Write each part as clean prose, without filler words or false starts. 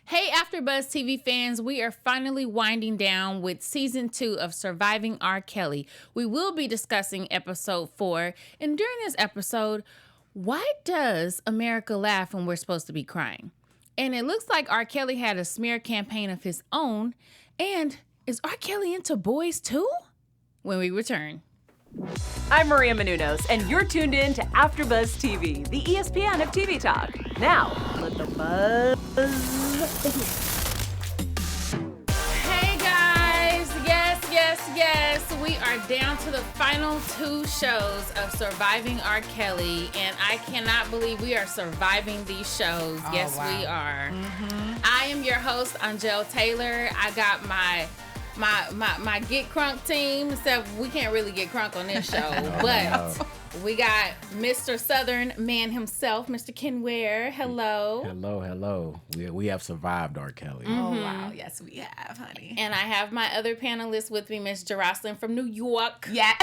Hey, AfterBuzz TV fans, we are finally winding down with Season 2 of Surviving R. Kelly. We will be discussing Episode 4, and during this episode, why does America laugh when we're supposed to be crying? And it looks like R. Kelly had a smear campaign of his own, and is R. Kelly into boys too? When we return. I'm Maria Menounos, and you're tuned in to AfterBuzz TV, the ESPN of TV talk. Now, let the buzz begin. Hey guys, yes, we are down to the final 2 shows of Surviving R. Kelly, and I cannot believe we are surviving these shows. Oh, yes, wow. we are. Mm-hmm. I am your host, Angele Taylor. I got my get crunk team, except we can't really get crunk on this show, but we got Mr. Southern man himself, Mr. Ken Ware. Hello. Hello. We have survived R. Kelly. Oh, wow. Yes, we have, honey. And I have my other panelists with me, Miss Jeroslyn from New York. Yeah.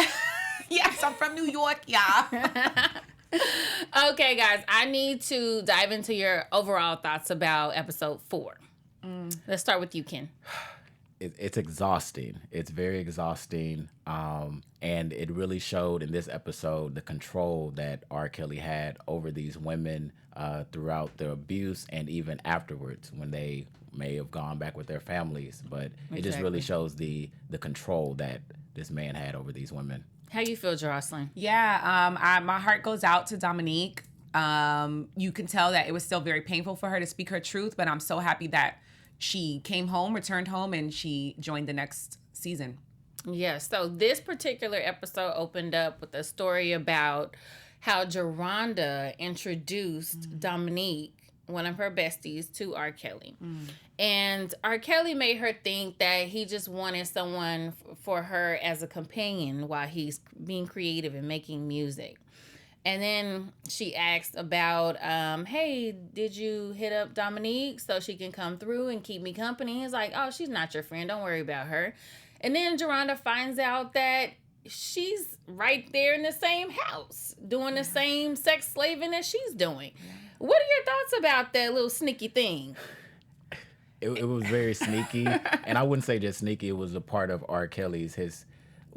Yes, I'm from New York, y'all. Okay, guys, I need to dive into your overall thoughts about episode 4. Let's start with you, Ken. It's exhausting. It's very exhausting. And it really showed in this episode the control that R. Kelly had over these women throughout the abuse and even afterwards when they may have gone back with their families. But it just really shows the control that this man had over these women. How you feel, Jeroslyn? Yeah, my heart goes out to Dominique. You can tell that it was still very painful for her to speak her truth, but I'm so happy that she came home, returned home, and she joined the next season. Yeah, so this particular episode opened up with a story about how Geronda introduced Dominique, one of her besties, to R. Kelly. And R. Kelly made her think that he just wanted someone for her as a companion while he's being creative and making music. And then she asked about, hey, did you hit up Dominique so she can come through and keep me company? He's like, oh, she's not your friend. Don't worry about her. And then Geronda finds out that she's right there in the same house doing the same sex slaving that she's doing. What are your thoughts about that little sneaky thing? It was very sneaky. And I wouldn't say just sneaky. It was a part of R. Kelly's,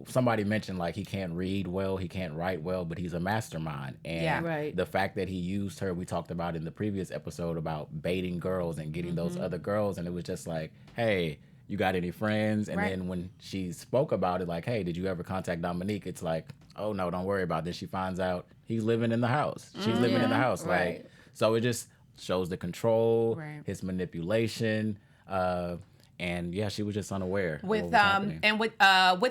somebody mentioned like he can't read well, he can't write well, but he's a mastermind. And the fact that he used her, we talked about in the previous episode about baiting girls and getting those other girls. And it was just like, hey, you got any friends? And then when she spoke about it, like, hey, did you ever contact Dominique? It's like, oh, no, don't worry about this. She finds out he's living in the house. She's living in the house. Like, so it just shows the control, his manipulation, and yeah, she was just unaware. With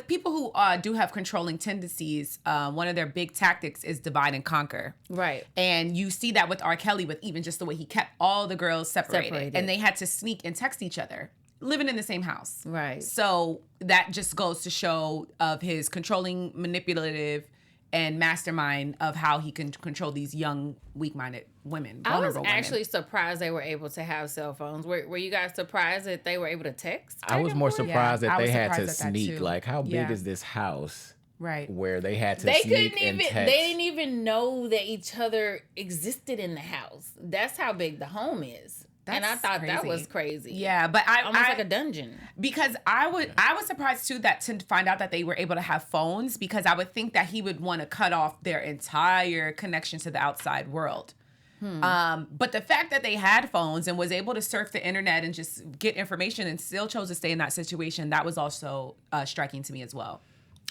people who do have controlling tendencies, one of their big tactics is divide and conquer. Right. And you see that with R. Kelly, with even just the way he kept all the girls separated. And they had to sneak and text each other, living in the same house. Right. So that just goes to show of his controlling, manipulative, and mastermind of how he can control these young, weak-minded women, vulnerable women. I was actually surprised they were able to have cell phones. Were you guys surprised that they were able to text? I was more surprised that they had to surprised at that sneak. too. Like, how big is this house? Right. Where they had to They sneak and text. They didn't even know that each other existed in the house. That's how big the home is. And I thought that was crazy. Yeah, but almost like a dungeon. Because I was surprised too to find out that they were able to have phones, because I would think that he would want to cut off their entire connection to the outside world. But the fact that they had phones and was able to surf the internet and just get information and still chose to stay in that situation, that was also striking to me as well.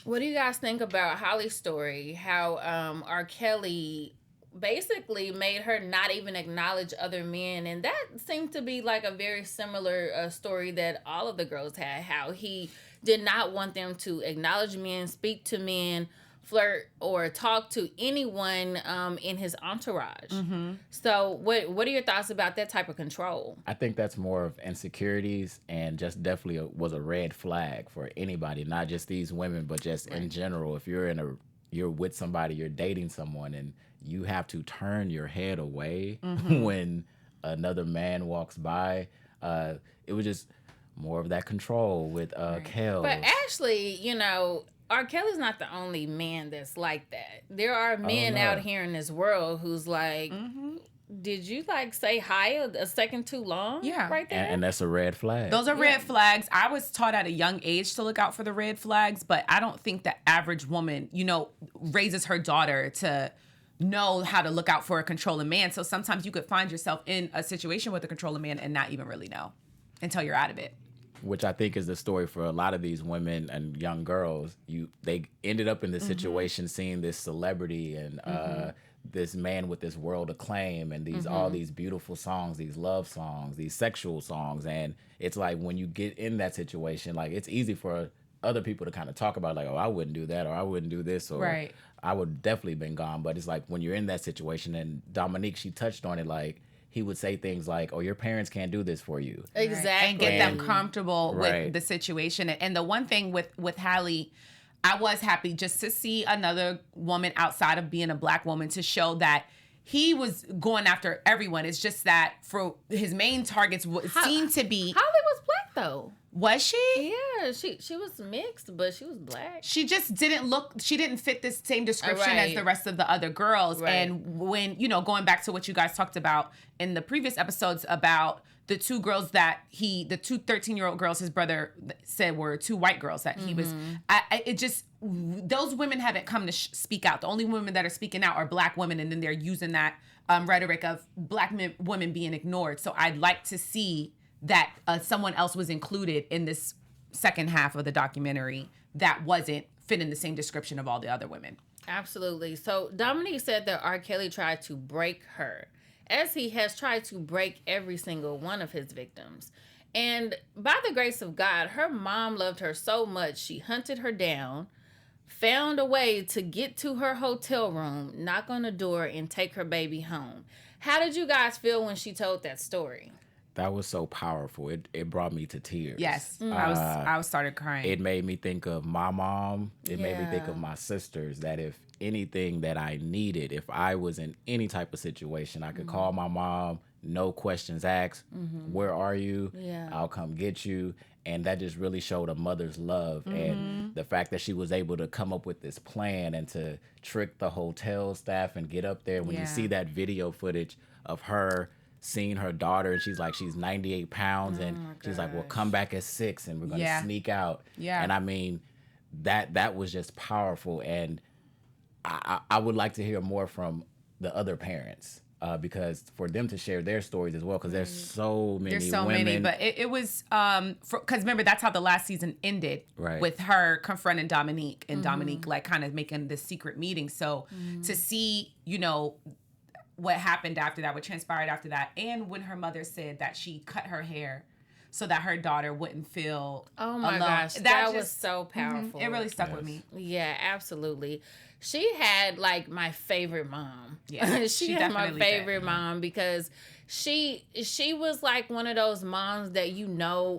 What do you guys think about Holly's story? How R. Kelly basically made her not even acknowledge other men, and that seemed to be like a very similar story that all of the girls had, how he did not want them to acknowledge men, speak to men, flirt, or talk to anyone in his entourage. So what are your thoughts about that type of control? I think that's more of insecurities, and just definitely was a red flag for anybody, not just these women, but just in general. If you're with somebody, you're dating someone, and you have to turn your head away when another man walks by. It was just more of that control with Kel. But actually, R. Kelly's not the only man that's like that. There are men out here in this world who's like, did you like say hi a second too long? Yeah. Right there? And that's a red flag. Those are red flags. I was taught at a young age to look out for the red flags, but I don't think the average woman, raises her daughter to know how to look out for a controlling man. So sometimes you could find yourself in a situation with a controlling man and not even really know until you're out of it. Which I think is the story for a lot of these women and young girls. They ended up in this situation seeing this celebrity and this man with this world acclaim and these all these beautiful songs, these love songs, these sexual songs. And it's like when you get in that situation, like it's easy for other people to kind of talk about like, oh, I wouldn't do that, or I wouldn't do this, or I would definitely been gone. But it's like when you're in that situation, and Dominique, she touched on it, like he would say things like, oh, your parents can't do this for you. Exactly. And get them comfortable with the situation. And the one thing with Halle, I was happy just to see another woman outside of being a Black woman to show that he was going after everyone. It's just that for his main targets seemed to be... Halle was Black, though. Was she? Yeah, she was mixed, but she was Black. She just she didn't fit the same description as the rest of the other girls. Right. And when, going back to what you guys talked about in the previous episodes about the two girls the two 13-year-old girls his brother said were two white girls that he was, those women haven't come to speak out. The only women that are speaking out are Black women, and then they're using that rhetoric of Black women being ignored. So I'd like to see that someone else was included in this second half of the documentary that wasn't fitting the same description of all the other women. Absolutely. So Dominique said that R. Kelly tried to break her, as he has tried to break every single one of his victims. And by the grace of God, her mom loved her so much, she hunted her down, found a way to get to her hotel room, knock on the door, and take her baby home. How did you guys feel when she told that story? That was so powerful. It brought me to tears. Yes. I started crying. It made me think of my mom. It made me think of my sisters, that if anything that I needed, if I was in any type of situation, I could call my mom, no questions asked. Where are you? Yeah. I'll come get you. And that just really showed a mother's love. And the fact that she was able to come up with this plan and to trick the hotel staff and get up there. When you see that video footage of her seeing her daughter, and she's 98 pounds, and she's like, well, come back at 6 and we're going to sneak out. Yeah. And I mean, that was just powerful. And I would like to hear more from the other parents, because for them to share their stories as well, because there's so many women. But it was, because remember, that's how the last season ended, with her confronting Dominique, and Dominique kind of making this secret meeting. So to see, what happened after that, what transpired after that, and when her mother said that she cut her hair so that her daughter wouldn't feel alone. Gosh, that was so powerful. It really stuck with me. Yeah, absolutely. She had my favorite mom. Yeah, she had my favorite mom, because she was one of those moms that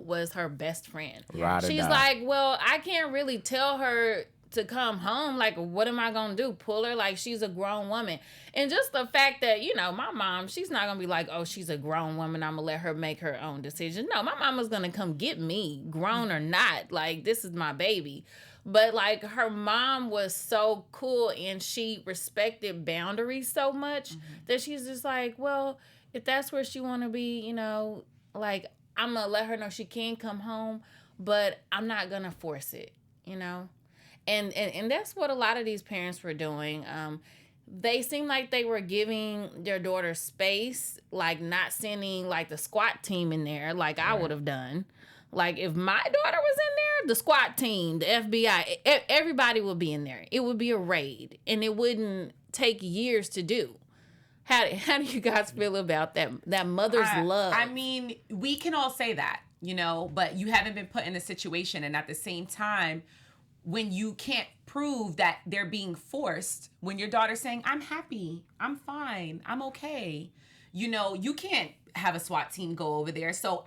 was her best friend. She's like, well, I can't really tell her to come home. What am I gonna do? Pull her? She's a grown woman. And just the fact that, my mom, she's not gonna be like, oh, she's a grown woman, I'm gonna let her make her own decision. No, my mama's gonna come get me, grown or not. This is my baby. But her mom was so cool, and she respected boundaries so much that she's just like, well, if that's where she wanna be, I'm gonna let her know she can come home, but I'm not gonna force it, And that's what a lot of these parents were doing. They seemed like they were giving their daughter space, not sending the SWAT team in there I would have done. If my daughter was in there, the SWAT team, the FBI, everybody would be in there. It would be a raid, and it wouldn't take years to do. How do you guys feel about that mother's love? I mean, we can all say that, but you haven't been put in a situation, and at the same time, when you can't prove that they're being forced, when your daughter's saying, I'm happy, I'm fine, I'm okay, you can't have a SWAT team go over there. So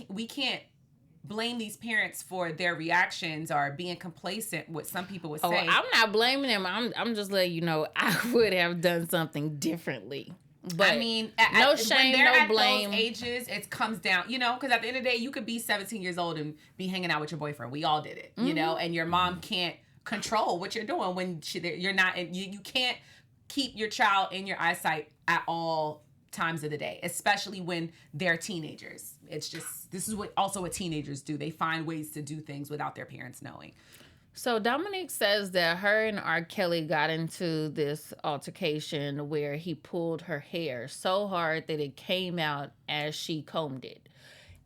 we can't blame these parents for their reactions or being complacent, what some people would say. I'm not blaming them. I'm just letting you know I would have done something differently. But I mean, no shame, when they're no blame. At those ages, it comes down, because at the end of the day, you could be 17 years old and be hanging out with your boyfriend. We all did it, and your mom can't control what you're doing when you're not, and you can't keep your child in your eyesight at all times of the day, especially when they're teenagers. It's just, this is what teenagers do. They find ways to do things without their parents knowing. So Dominique says that her and R. Kelly got into this altercation where he pulled her hair so hard that it came out as she combed it.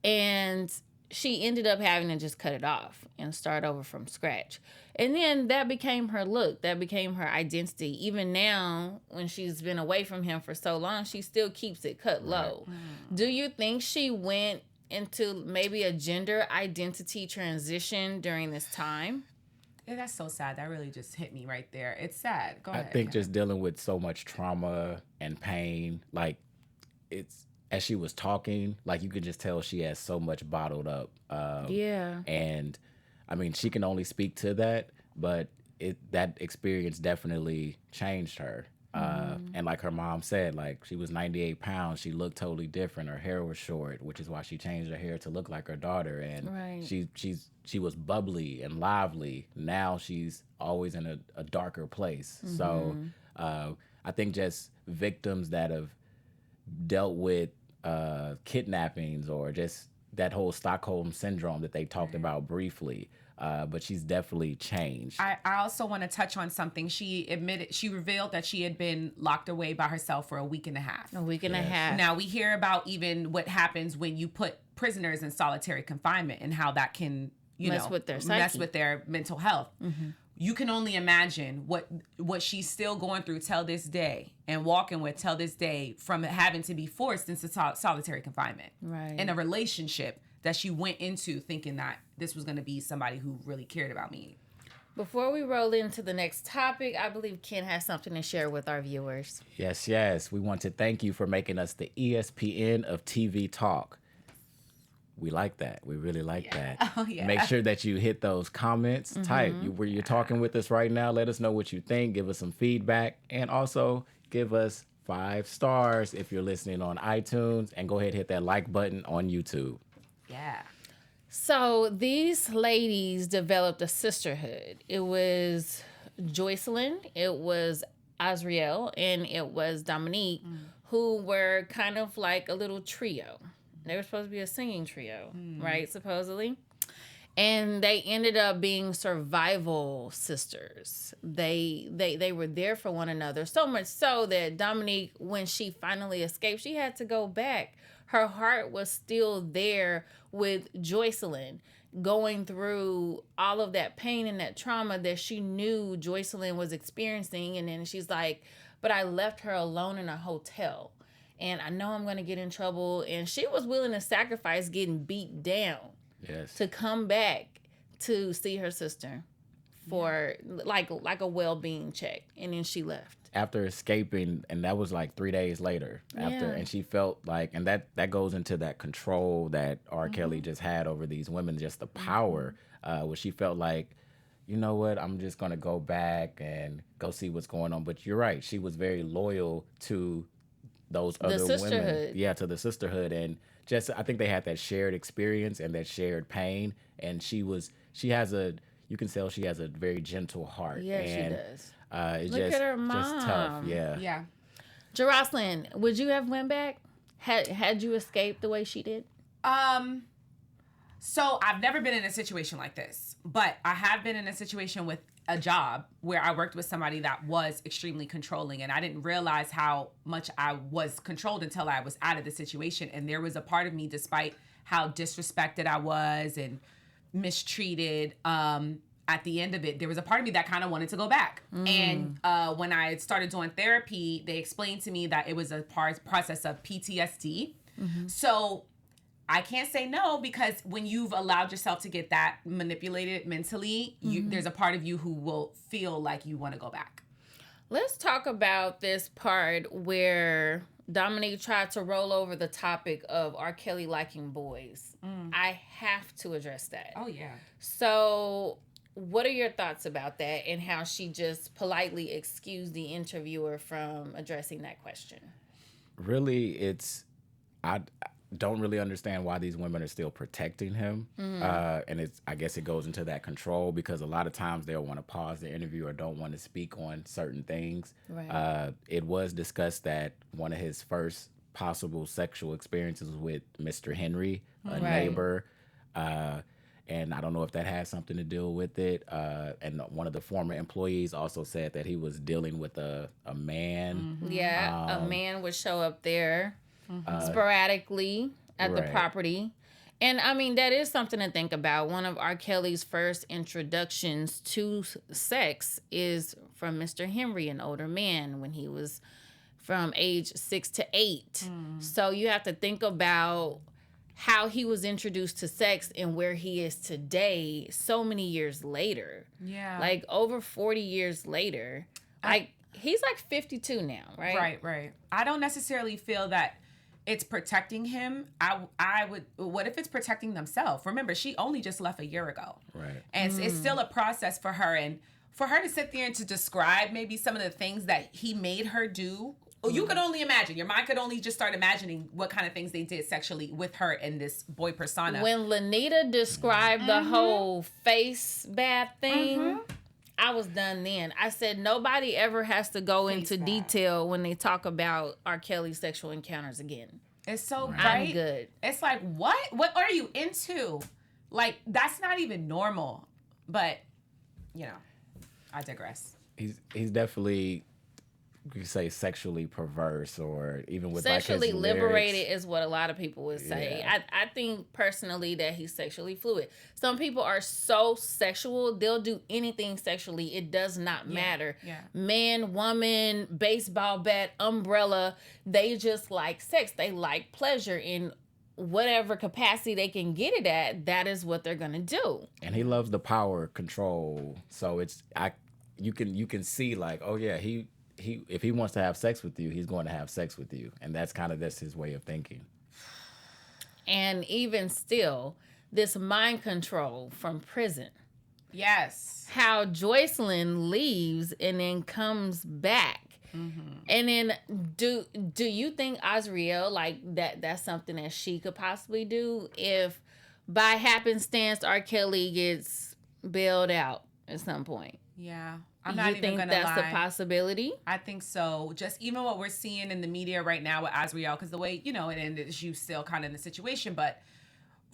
And she ended up having to just cut it off and start over from scratch. And then that became her look. That became her identity. Even now, when she's been away from him for so long, she still keeps it cut low. Do you think she went into maybe a gender identity transition during this time? Yeah, that's so sad. That really just hit me right there. It's sad. Go ahead. I think just dealing with so much trauma and pain, like it's, as she was talking, like you could just tell she has so much bottled up. Yeah. And I mean, she can only speak to that, but that experience definitely changed her. And like her mom said, like she was 98 pounds. She looked totally different. Her hair was short, which is why she changed her hair to look like her daughter. And she was bubbly and lively. Now she's always in a darker place. So I think just victims that have dealt with kidnappings or just that whole Stockholm syndrome that they talked about briefly. But she's definitely changed. I also want to touch on something. She revealed that she had been locked away by herself for a week and a half. A week and a half. Now we hear about even what happens when you put prisoners in solitary confinement and how that can, mess with their psyche. Mess with their mental health. You can only imagine what she's still going through till this day and walking with till this day from having to be forced into solitary confinement. Right. In a relationship that she went into thinking that this was going to be somebody who really cared about me. Before we roll into the next topic, I believe Ken has something to share with our viewers. Yes. We want to thank you for making us the ESPN of TV talk. We like that. We really like that. Oh, yeah. Make sure that you hit those comments. Type where you're talking with us right now. Let us know what you think. Give us some feedback. And also give us 5 stars if you're listening on iTunes. And go ahead and hit that like button on YouTube. Yeah. So these ladies developed a sisterhood. It was Jeroslyn, it was Azriel, and it was Dominique, who were kind of like a little trio. They were supposed to be a singing trio, right, supposedly? And they ended up being survival sisters. They were there for one another, so much so that Dominique, when she finally escaped, she had to go back. Her heart was still there with Jeroslyn, going through all of that pain and that trauma that she knew Jeroslyn was experiencing. And then she's like, but I left her alone in a hotel. And I know I'm going to get in trouble. And she was willing to sacrifice getting beat down to come back to see her sister for like a well-being check. And then she left. After escaping, and that was like 3 days later and she felt like, and that goes into that control that R. Kelly just had over these women, just the power, where she felt like, you know what, I'm just going to go back and go see what's going on. But you're right. She was very loyal to those other women. Yeah, to the sisterhood. And just, I think they had that shared experience and that shared pain. And you can tell she has a very gentle heart. Yeah, she does. It's Look at her mom. Just tough. Yeah. Jeroslyn, would you have went back? Had you escaped the way she did? So I've never been in a situation like this, but I have been in a situation with a job where I worked with somebody that was extremely controlling, and I didn't realize how much I was controlled until I was out of the situation. And there was a part of me, despite how disrespected I was and mistreated, at the end of it, there was a part of me that kind of wanted to go back. And when I started doing therapy, they explained to me that it was a process of PTSD. So I can't say no, because when you've allowed yourself to get that manipulated mentally, there's a part of you who will feel like you want to go back. Let's talk about this part where Dominique tried to roll over the topic of R. Kelly liking boys. I have to address that. Oh, yeah. So what are your thoughts about that and how she just politely excused the interviewer from addressing that question? Really, I don't really understand why these women are still protecting him. And I guess it goes into that control, because a lot of times they'll want to pause the interview or don't want to speak on certain things. Right. It was discussed that one of his first possible sexual experiences with Mr. Henry, a neighbor. And I don't know if that has something to do with it. And one of the former employees also said that he was dealing with a man. Yeah, a man would show up there sporadically at the property. And I mean, that is something to think about. One of R. Kelly's first introductions to sex is from Mr. Henry, an older man, when he was from age 6 to 8. So you have to think about how he was introduced to sex and where he is today so many years later. Yeah. Like over 40 years later. Like he's like 52 now, right? Right. I don't necessarily feel that it's protecting him. I would, what if it's protecting themselves? Remember, she only just left a year ago. Right. And it's still a process for her. And for her to sit there and to describe maybe some of the things that he made her do, you could only imagine. Your mind could only just start imagining what kind of things they did sexually with her and this boy persona. When Lanita described the whole face bad thing, I was done then. I said nobody ever has to go into detail when they talk about R. Kelly's sexual encounters again. It's so I'm good. It's like, what? What are you into? Like, that's not even normal. But, you know, I digress. He's definitely, you could say, sexually perverse, or even with sexually like his liberated lyrics. is what a lot of people would say. Yeah. I think personally that he's sexually fluid. Some people are so sexual, they'll do anything sexually. It does not matter. Yeah. Man, woman, baseball bat, umbrella, they just like sex. They like pleasure in whatever capacity they can get it at. That is what they're gonna do. And he loves the power control. So you can see like, oh yeah, he if he wants to have sex with you, he's going to have sex with you. And that's his way of thinking. And even still, this mind control from prison. Yes. How Jeroslyn leaves and then comes back. And then do you think Azriel, like that's something that she could possibly do if by happenstance R. Kelly gets bailed out at some point? Yeah. I'm not even think gonna that's lie. a possibility? I think so. Just even what we're seeing in the media right now with Azriel, because the way, it ended, she's still kind of in the situation, but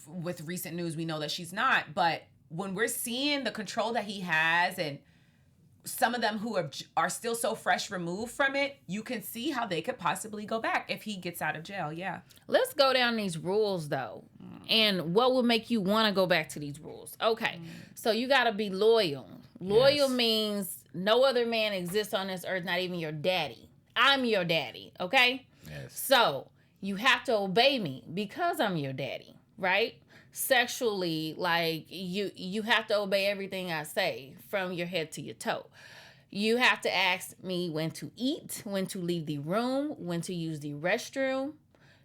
with recent news, we know that she's not. But when we're seeing the control that he has, and some of them who are still so fresh removed from it, you can see how they could possibly go back if he gets out of jail. Yeah. Let's go down these rules, though. And what will make you want to go back to these rules? Okay. So you got to be loyal. Loyal means no other man exists on this earth, not even your daddy. I'm your daddy, okay? Yes. So you have to obey me because I'm your daddy, right? Sexually, like you have to obey everything I say from your head to your toe. You have to ask me when to eat, when to leave the room, when to use the restroom.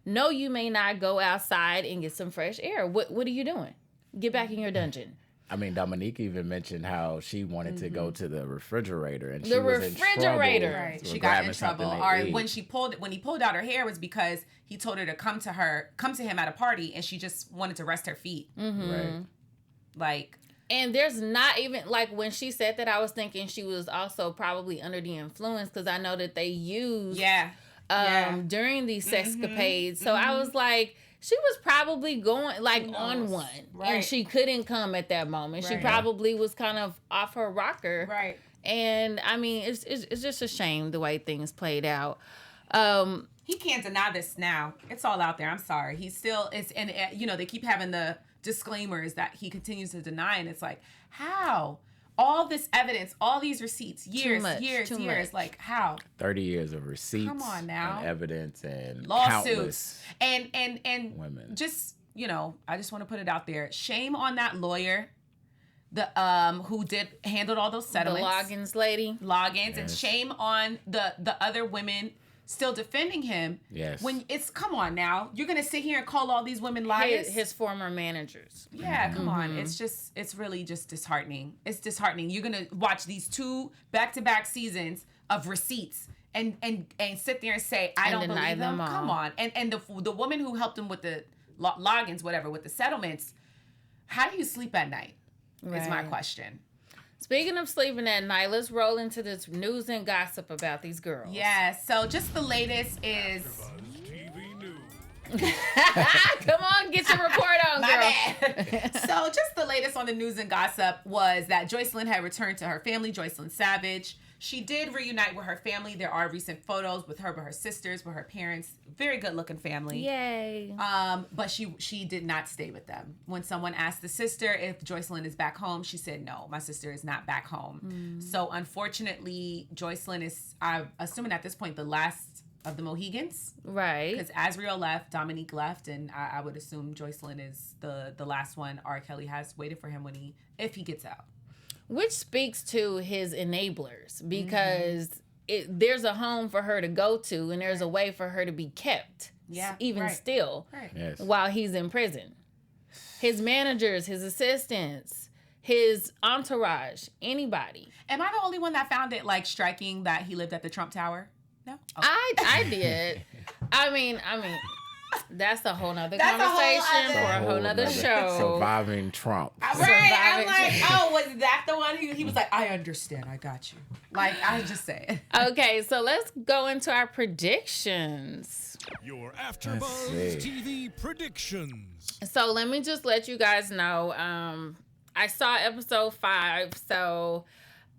No, you may not go outside and get some fresh air. What are you doing? Get back in your dungeon. I mean, Dominique even mentioned how she wanted to go to the refrigerator, and The refrigerator. Right. She got in trouble. Or when he pulled out her hair was because he told her to come to him at a party, and she just wanted to rest her feet. Right. Like, and there's not even, like, when she said that, I was thinking she was also probably under the influence, because I know that they used during these sexcapades. So I was like, she was probably going on one, and she couldn't come at that moment. She probably was kind of off her rocker, right? And I mean, it's just a shame the way things played out. He can't deny this now. It's all out there. I'm sorry. He still is, and they keep having the disclaimers that he continues to deny, and it's like, how? All this evidence, all these receipts, years, like how? 30 years of receipts. Come on now. And evidence and lawsuits. And women. Just, I just want to put it out there. Shame on that lawyer, the who handled all those settlements. The Loggins lady. Yes. And shame on the other women still defending him. Yes. When come on now. You're going to sit here and call all these women liars? His former managers. Yeah, come on. It's really just disheartening. It's disheartening. You're going to watch these 2 back-to-back seasons of receipts and sit there and say, I don't believe them. Come on. And the woman who helped him with the logins, whatever, with the settlements, how do you sleep at night? Is my question. Speaking of sleeping at night, let's roll into this news and gossip about these girls. Yeah, so just the latest is Come on, get your report on, girl. Bad. So just the latest on the news and gossip was that Jeroslyn had returned to her family, Jeroslyn Savage. She did reunite with her family. There are recent photos with her sisters, with her parents. Very good looking family. Yay. But she did not stay with them. When someone asked the sister if Jeroslyn is back home, she said, no, my sister is not back home. So unfortunately, Jeroslyn is, I'm assuming at this point, the last of the Mohegans. Right. Because Azriel left, Dominique left, and I would assume Jeroslyn is the last one R. Kelly has waited for him if he gets out. Which speaks to his enablers, because there's a home for her to go to, and there's a way for her to be kept, still, while he's in prison. His managers, his assistants, his entourage, anybody. Am I the only one that found it like striking that he lived at the Trump Tower? No, I did. I mean, that's a whole nother conversation for a whole nother show. Surviving Trump. Right. I'm like, oh, was that the one he was like, I understand, I got you. Like, I was just saying. Okay, so let's go into our predictions. Your AfterBuzz TV predictions. So let me just let you guys know. I saw episode 5, so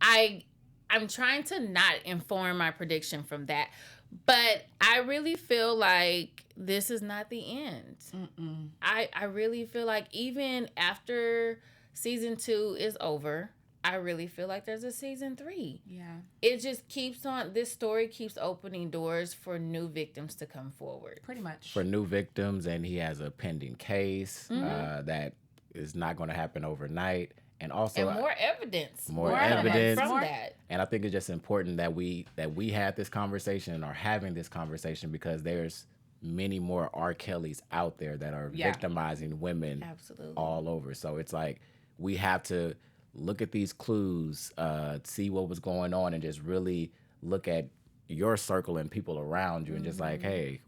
I'm trying to not inform my prediction from that. But I really feel like this is not the end. I really feel like even after season 2 is over, I really feel like there's a season 3. Yeah. It just keeps on, this story keeps opening doors for new victims to come forward. Pretty much. For new victims, and he has a pending case that is not going to happen overnight. And also more evidence. More evidence from that. And I think it's just important that we had this conversation and are having this conversation, because there's many more R. Kellys out there that are victimizing women all over. So it's like we have to look at these clues, see what was going on, and just really look at your circle and people around you, and just like, hey,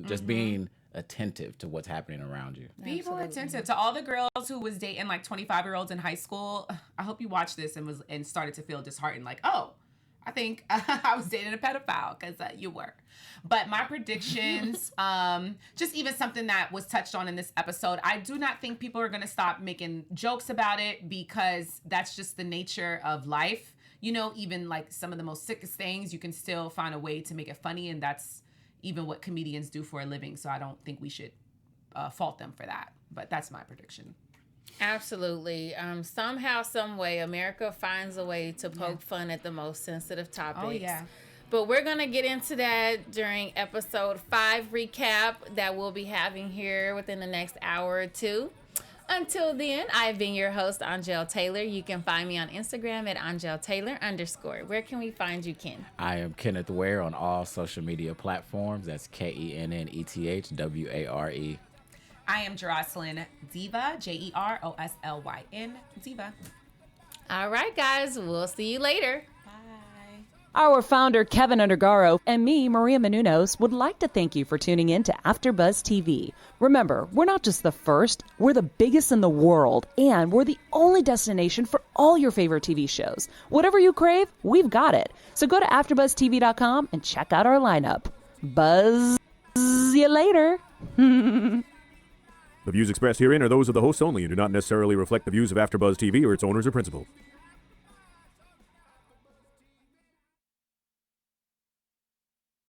just being attentive to what's happening around you. Be more attentive to all the girls who was dating like 25-year-olds in high school. I hope you watched this and started to feel disheartened, like, oh, I think I was dating a pedophile, because you were. But my predictions, just even something that was touched on in this episode, I do not think people are going to stop making jokes about it, because that's just the nature of life. You know, even like some of the most sickest things, you can still find a way to make it funny, and that's even what comedians do for a living. So I don't think we should fault them for that. But that's my prediction. Absolutely. Somehow, some way, America finds a way to poke fun at the most sensitive topics. Oh, yeah. But we're going to get into that during episode 5 recap that we'll be having here within the next hour or two. Until then, I've been your host, Angele Taylor. You can find me on Instagram at AngeleTaylor_. Where can we find you, Ken? I am Kenneth Ware on all social media platforms. That's KENNETHWARE. I am Jeroslyn Diva, JEROSLYN Diva. All right, guys. We'll see you later. Our founder, Keven Undergaro, and me, Maria Menounos, would like to thank you for tuning in to AfterBuzz TV. Remember, we're not just the first, we're the biggest in the world, and we're the only destination for all your favorite TV shows. Whatever you crave, we've got it. So go to AfterBuzzTV.com and check out our lineup. Buzz you later. The views expressed herein are those of the hosts only and do not necessarily reflect the views of AfterBuzz TV or its owners or principals.